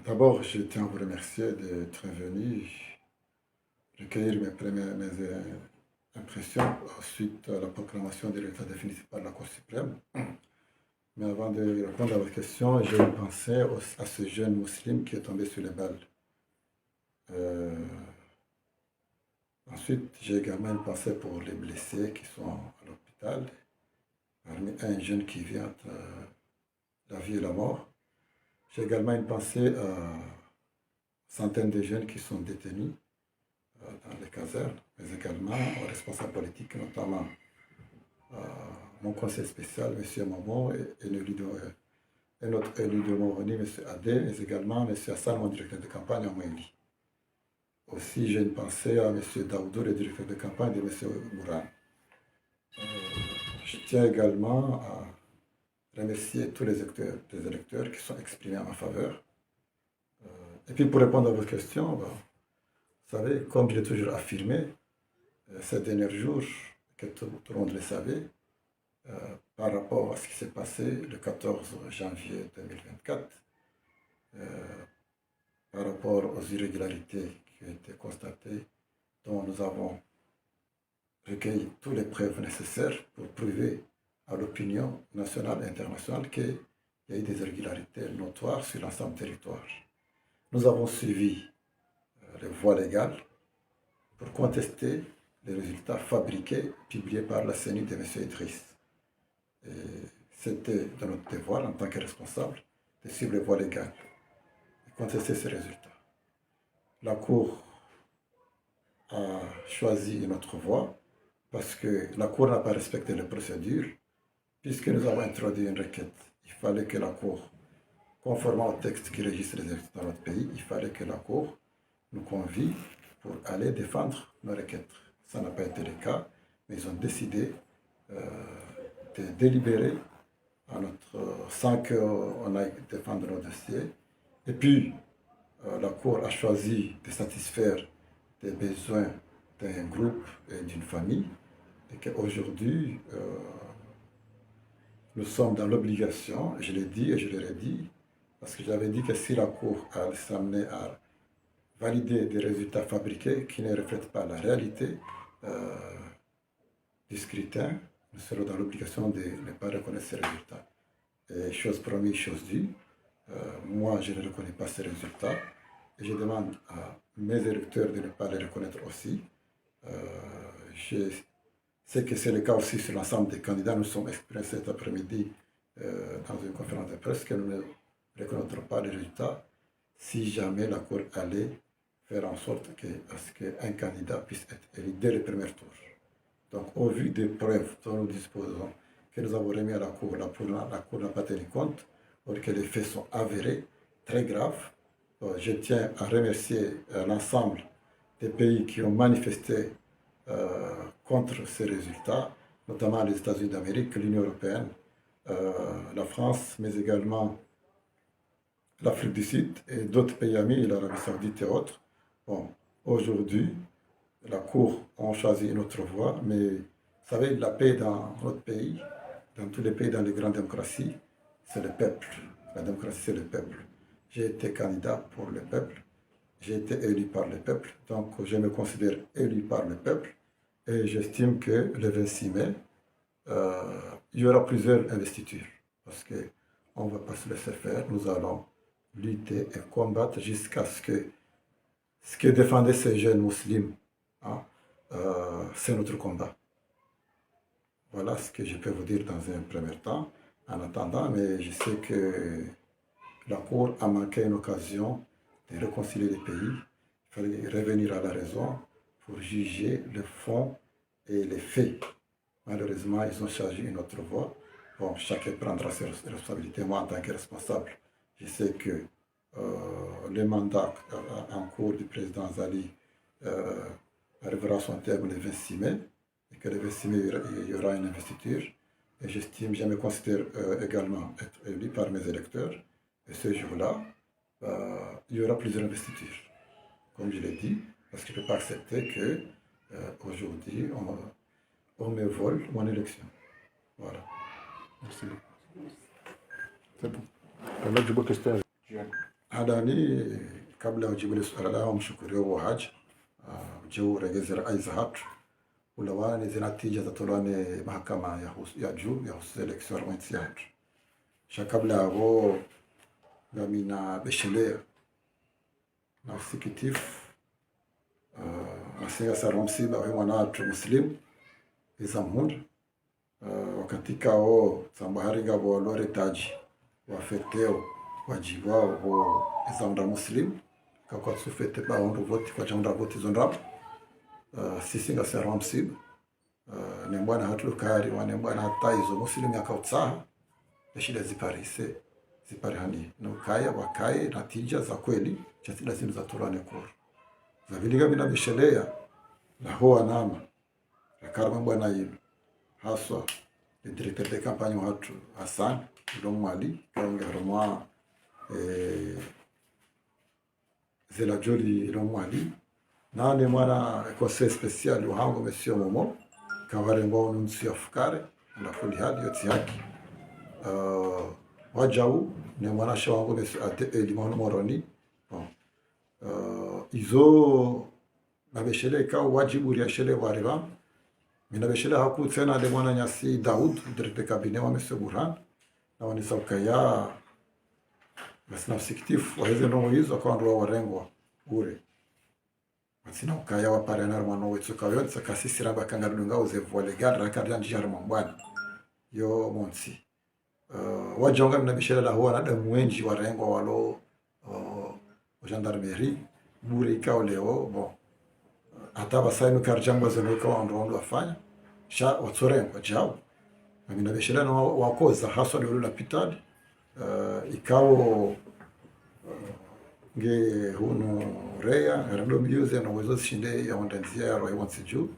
D'abord, je tiens à vous remercier d'être venu recueillir mes impressions suite à la proclamation de l'État définitif par la Cour suprême. Mais avant de répondre à votre question, j'ai pensé à ce jeune musulman qui est tombé sur les balles. Euh, Ensuite, j'ai également une pensée pour les blessés qui sont à l'hôpital, parmi un jeune qui vit entre la vie et la mort. J'ai également une pensée à centaines de jeunes qui sont détenus dans les casernes, mais également aux responsables politiques, notamment mon conseil spécial, M. Momo, et notre élu de Moroni, M. Adé, mais également M. Hassan, mon directeur de campagne en Moïli. Aussi, j'ai une pensée à M. Daoudou, le directeur de campagne de M. Mouran. Je tiens également à remercier tous les électeurs qui sont exprimés en ma faveur. Et puis, pour répondre à votre question, vous savez, comme je l'ai toujours affirmé, ces derniers jours, que tout le monde le savait, par rapport à ce qui s'est passé le 14 janvier 2024, par rapport aux irrégularités qui ont été constatées, dont nous avons recueilli toutes les preuves nécessaires pour prouver à l'opinion nationale et internationale qu'il y a eu des irrégularités notoires sur l'ensemble du territoire. Nous avons suivi les voies légales pour contester les résultats fabriqués, publiés par la CENI de M. Idriss. C'était de notre devoir en tant que responsable de suivre les voies légales et contester ces résultats. La Cour a choisi une autre voie parce que la Cour n'a pas respecté les procédures puisque nous avons introduit une requête. Il fallait que la Cour, conformément au texte qui régisse les élections dans notre pays, il fallait que la Cour nous convie pour aller défendre nos requêtes. Ça n'a pas été le cas, mais ils ont décidé de délibérer sans qu'on aille défendre nos dossiers. Et puis, la Cour a choisi de satisfaire des besoins d'un groupe et d'une famille, et qu'aujourd'hui, nous sommes dans l'obligation, je l'ai dit et je l'ai dit, parce que j'avais dit que si la Cour allait s'amener à valider des résultats fabriqués qui ne reflètent pas la réalité du scrutin, nous serons dans l'obligation de ne pas reconnaître ces résultats. Et chose promise, chose due, moi je ne reconnais pas ces résultats et je demande à mes électeurs de ne pas les reconnaître aussi. Je sais que c'est le cas aussi sur l'ensemble des candidats. Nous sommes exprimés cet après-midi dans une conférence de presse que nous ne reconnaîtrons pas les résultats si jamais la Cour allait faire en sorte qu'un candidat puisse être élu dès le premier tour. Donc, au vu des preuves dont nous disposons, que nous avons remis à la Cour, la Cour n'a pas tenu compte, or que les faits sont avérés, très graves. Je tiens à remercier l'ensemble des pays qui ont manifesté contre ces résultats, notamment les États-Unis d'Amérique, l'Union européenne, la France, mais également l'Afrique du Sud et d'autres pays amis, l'Arabie Saoudite et autres. Bon, aujourd'hui, la Cour a choisi une autre voie, mais vous savez, la paix dans notre pays, dans tous les pays, dans les grandes démocraties, c'est le peuple. La démocratie, c'est le peuple. J'ai été candidat pour le peuple, j'ai été élu par le peuple, donc je me considère élu par le peuple et j'estime que le 26 mai, il y aura plusieurs investitures parce qu'on ne va pas se laisser faire, nous allons lutter et combattre jusqu'à ce que défendaient ces jeunes musulmans. C'est notre combat. Voilà ce que je peux vous dire dans un premier temps. En attendant, mais je sais que la Cour a manqué une occasion de réconcilier les pays. Il fallait revenir à la raison pour juger le fond et les faits. Malheureusement, ils ont choisi une autre voie. Bon, chacun prendra ses responsabilités. Moi, en tant que responsable, je sais que le mandat en cours du président Zali arrivera à son terme le 26 mai, et que le 26 mai, il y aura une investiture. Et j'estime, je me considère également être élu par mes électeurs. Et ce jour-là, il y aura plusieurs investitures, comme je l'ai dit, parce que je ne peux pas accepter qu'aujourd'hui, on me vole mon élection. Voilà. Merci beaucoup. C'est bon. Là, je vois que c'était hadani kabla ujibu swala lao mshukuru wa haji ujeu regezera aiza hatu ulawani zinatija zatolane mahakama ya juu ya selection ya hatu kabla abo gamina beshelea na usikitifu asinga saromsiba wa mwanatu muslimu izamhunda wakatika o sambahari ngabo lore taji wafeteo wajibu wao izamda muslimu kwa sufete ba ondo voti kwa jamda voti zonrab sisi nga saromsiba ne bwana hatlukari wane bwana hataizo muslimu yakautsaha shida ziparihani na ukaya wakaye natija za kweli chatila zinu za torane kuru za viliga mina bishelea na hoa nama ya karma bwana yinu haswa le directeur de campagne watu Hassan Lomwali kaunga romwa zela joli Lomwali na ne mwana conseil spécial uhango monsieur Momo kawale mbao nunsi ya fukare na fuli hadi yoti haki wajau ne mwana shawangu mesu ate limano moroni izo nabeshele ka wajibu ya shele wariba mina beshele haku tena de mwana nyasi Daud directeur cabinet wa monsieur Burhan na wanisa ukaya masina siktif wa hizo ndo hizo kwa ndo warengwa bure masina ukaya wa parena mwana wetu kayo tsakasi siraba kangarudunga uzevu legal rakadya njara mambwana yo monsi wajonga mina bishela la huwa na mwenji warengwa walo gendarmerie bure ikao leo bon hata basainu karjangwa zeno kwa ndo afanya sha watsorengwa jao na mina bishela na wakoza haswa leo la pitali ikao nge huno rea rando miuze na wezo shinde ya ondenzia ya roho wansiju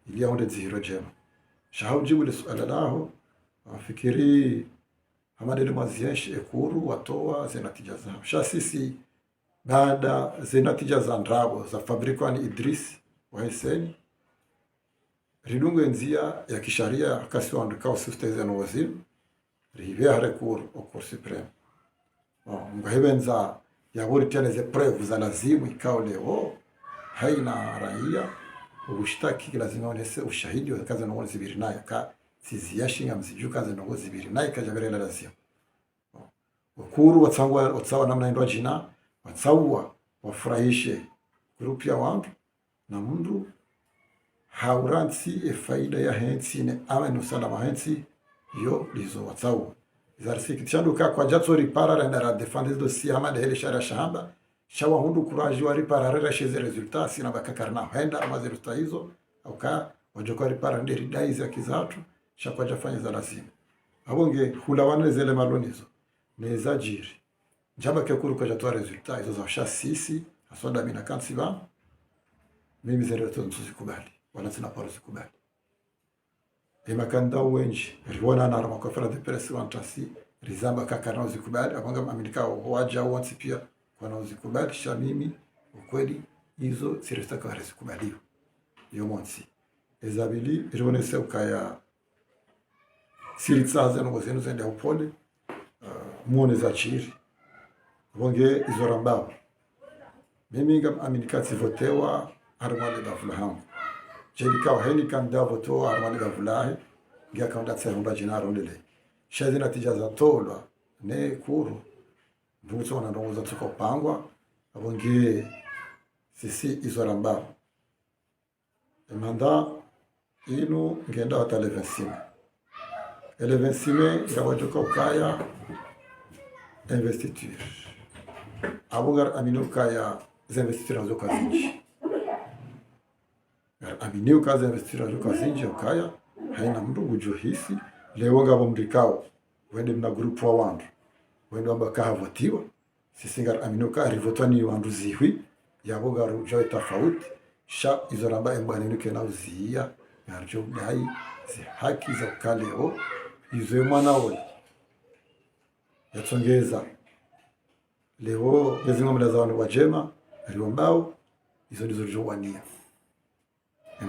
ili ya ondenziro jema sha ujibu le swala lao afikiri hamadele maziyeshi ekuru watoa zinatija zao sha sisi baada zinatija za ndrabo za fabrikani Idris wa Hussein ridungu enzia ya kisharia kasi wa ndikao sisteze na waziri rivea rekuru au Cour supreme mgahebenza ya wori tena ze preuve za lazimu ikao leo haina raia ushtaki lazima onese ushahidi wa kazi na wazibiri nayo ka siziyashinga msijuka ze no zibiri nayo kajaberela lazima ukuru watsawa namna ndo jina watsawa wafurahishe grupu ya wandu na mundu hauransi faida ya hensi ne amenu salama hensi yo lizo watsawa zarsi kitshando ka kwa jatso ripara na defendre dossier ama de hele shara shamba shawa hundu kuraji wa ripara rera sheze resultat sina bakakarna henda ama resultat hizo au ka wajoko ripara ndiri dai za kizatu shakwa jafanya za lazima abonge hulawane zele malonizo neza jiri jamba ke kuru kwa jatoa resultat hizo za shasisi asoda mina kansiba mimi zero tuzikubali wala sina paro zikubali emakanda wenji riwana na rama kwa de presse wantasi rizamba kakana zikubali abanga aminika waja wansi pia kwa zikubali sha mimi ukweli hizo siresta kwa zikubaliwa yo monsi ezabili riwonese ukaya siritsaze no zenu zende upole muone za chiri bonge izorambao mimi ngam aminikati votewa harmale da fulahangu jelika heni kanda voto harmale da fulahi ngia kanda tsehunda jinaro ndele shazi natija za tolwa ne kuru mbuto na ndongo za tuko pangwa bonge sisi izorambao manda ino ngenda hata le 25 ele 25 irawajoka ukaya investiture abogar aminuka ya investiture azoka zinji aminuka za investiture azoka zinji ukaya haina mtu ujuhisi leo ngabo mrikao wende mna group wa wandu wende wabaka havotiwa sisingar aminuka rivotani wandu zihui yabogar ujoy tofauti sha izoramba embaninuke na uzia yarjo dai zi haki za kaleo izo mwana we yatsongeza leo lazima mlaza wanu wajema aliombao izo ndizo jowania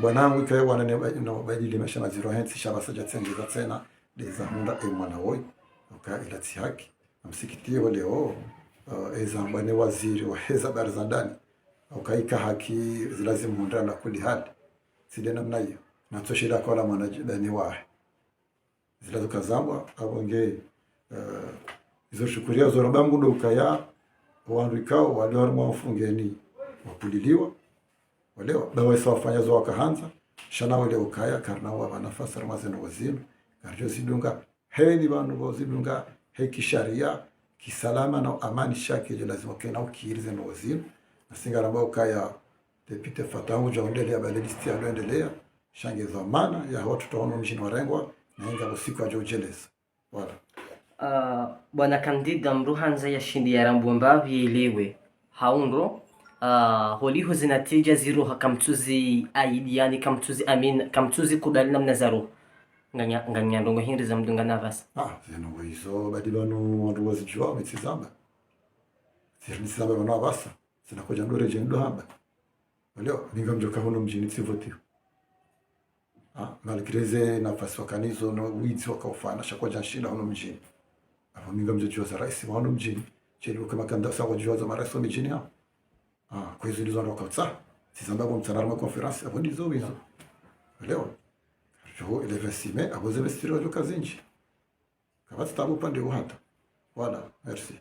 bwanangu ikaye wana na badili mesha na zero hensi shabasa jatsengeza tena leza munda mwana we uka ilati haki amsikitie leo eza bwana waziri wa habari za ndani ukaika haki zilazimu hundana na kuli hali side namna hiyo na toshida kwa la mwanajidani wae zilazo kazambwa abonge izo shukuria zo rabangu ndo ukaya wanrikao wale warimo wafungeni wapuliliwa wale bawe sawafanya zo wakahanza shana wale ukaya karna wa nafasi ramazeno wazino karjo zidunga heni banu bozidunga heki sharia kisalama na amani shake je lazima kena ukirize no wazino nasingara ambao kaya deputy fatangu jaondelea balelisti aloendelea shange zamana ya watu taono mjini warengwa na inga usiku wa jojeleza wala bwana kandida mruhanza ya shindi ya rambu mbavi iliwe haunro holiho zinatija ziro hakamtuzi aidi yani kamtuzi amin kamtuzi kudali namna zaro nganya ndongo hindi za mdunga navas zeno hizo badilano wandu wazijua mitsizamba zirnisamba wana basa zinakuja ndore jendo hamba leo ninga mjoka hono mjini tivotio malgreze nafasi wakanizo no wizi wakaufana shakwa janshina hono mjini hapo ninga mjoka za rais wa hono mjini chelo kama kanda sawa jua za marais wa mjini hapo kwa hizo ndizo ndo kautsa sizamba kwa mtanarama conference hapo ndizo hizo leo jo ile vesime aboze vestiro jo kazinji kabati tabu pande uhata wala merci